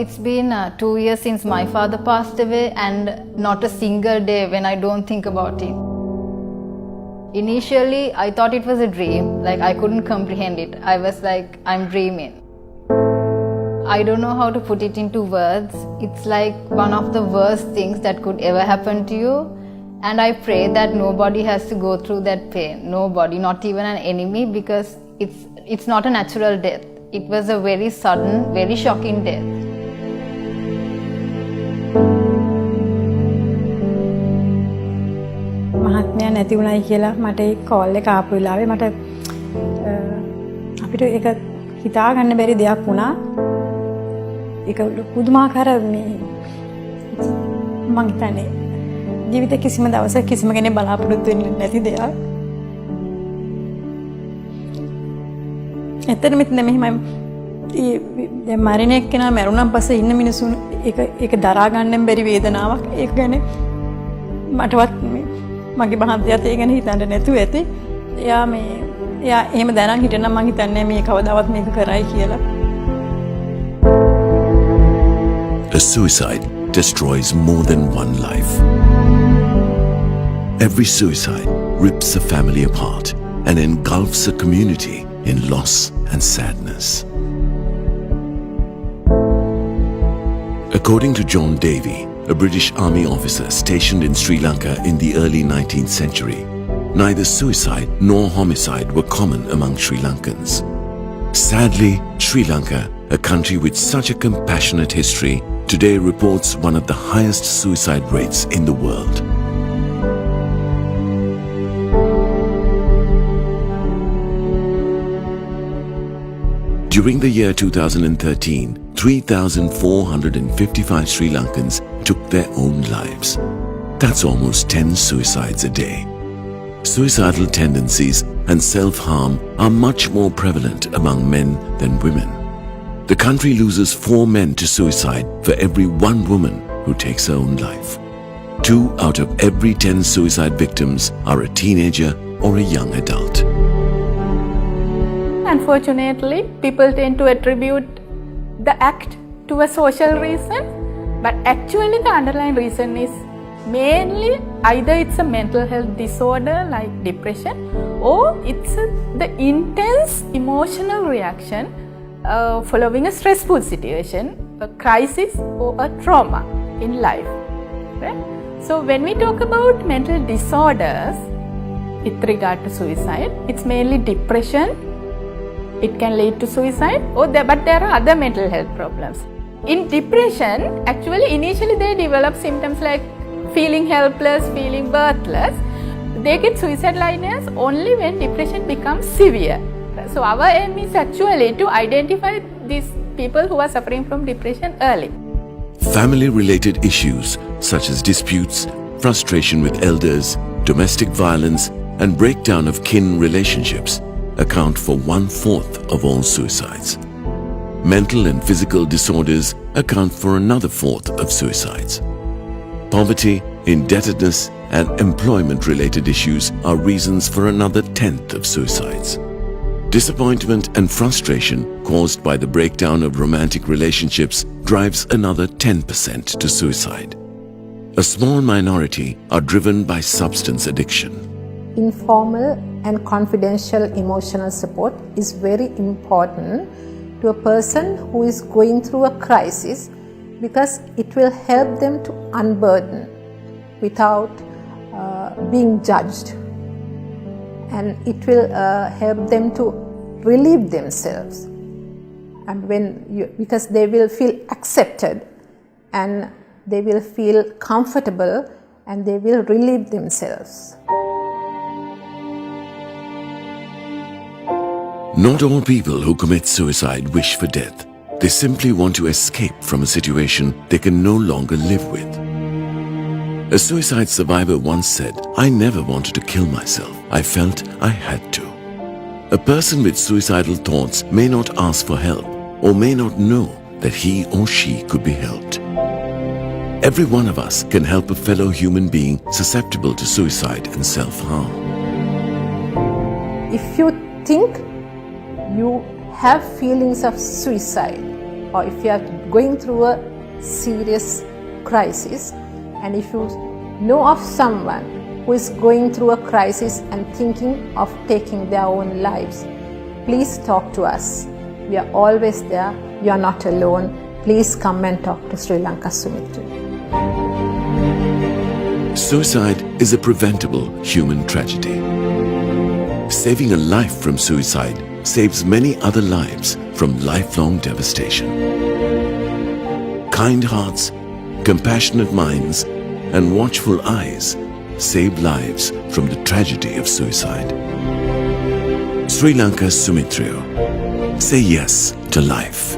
It's been 2 years since my father passed away, and not a single day when I don't think about it. Initially, I thought it was a dream, like I couldn't comprehend it. I was like, I'm dreaming. I don't know how to put it into words. It's like one of the worst things that could ever happen to you. And I pray that nobody has to go through that pain. Nobody, not even an enemy, because it's not a natural death. It was a very sudden, very shocking death. මහත්මයා නැති වුණයි කියලා මට ඒ call එක ආපු වෙලාවේ මට අපිට ඒක හිතා ගන්න බැරි දෙයක් වුණා. ඒක පුදුමාකාර මේ මං හිතන්නේ ජීවිතේ කිසිම දවසක කිසිම කෙනෙක් බලාපොරොත්තු වෙන්නේ නැති දෙයක්. ඇත්තටම මෙතන මෙහෙමයි දැන් මරණ එක්කෙනා මරුණන් පස්සේ ඉන්න මිනිසුන් ඒක දරා ගන්න බැරි වේදනාවක්. ඒක ගැන මටවත් මගේ මහත්තයාත් ඒ ගැන හිතන්න නැතුව ඇති. එයා එහෙම දැනන් හිටනම් මං හිතන්නේ මේ කවදාවත් මේක කරයි කියලා. A suicide destroys more than one life. Every suicide rips a family apart and engulfs a community in loss and sadness. According to John Davey, a British Army officer stationed in Sri Lanka in the early 19th century, neither suicide nor homicide were common among Sri Lankans. Sadly, Sri Lanka, a country with such a compassionate history, today reports one of the highest suicide rates in the world. During the year 2013, 3,455 Sri Lankans took their own lives. That's almost 10 suicides a day. Suicidal tendencies and self-harm are much more prevalent among men than women. The country loses 4 men to suicide for every 1 woman who takes her own life. 2 out of every 10 suicide victims are a teenager or a young adult. Unfortunately, people tend to attribute the act to a social reason, but actually the underlying reason is mainly either it's a mental health disorder like depression, or it's the intense emotional reaction following a stressful situation, a crisis or a trauma in life. Right? So when we talk about mental disorders with regard to suicide, it's mainly depression. It can lead to suicide, but there are other mental health problems. In depression, actually initially they develop symptoms like feeling helpless, feeling worthless. They get suicidal ideas only when depression becomes severe. So our aim is actually to identify these people who are suffering from depression early. Family-related issues such as disputes, frustration with elders, domestic violence, and breakdown of kin relationships account for 1/4 of all suicides. Mental and physical disorders account for another 1/4 of suicides. Poverty, indebtedness, and employment-related issues are reasons for another 1/10 of suicides. Disappointment and frustration caused by the breakdown of romantic relationships drives another 10% to suicide. A small minority are driven by substance addiction. Informal and confidential emotional support is very important to a person who is going through a crisis, because it will help them to unburden without being judged, and it will help them to relieve themselves, and because they will feel accepted and they will feel comfortable and they will relieve themselves. Not all people who commit suicide wish for death. They simply want to escape from a situation they can no longer live with. A suicide survivor once said, "I never wanted to kill myself. I felt I had to." A person with suicidal thoughts may not ask for help or may not know that he or she could be helped. Every one of us can help a fellow human being susceptible to suicide and self-harm. If you think you have feelings of suicide, or if you are going through a serious crisis, and if you know of someone who is going through a crisis and thinking of taking their own lives, please talk to us. We are always there. You are not alone. Please come and talk to Sri Lanka Sumithrayo. Suicide is a preventable human tragedy. Saving a life from suicide saves many other lives from lifelong devastation. Kind hearts, compassionate minds, and watchful eyes save lives from the tragedy of suicide. Sri Lanka Sumithrayo. Say yes to life.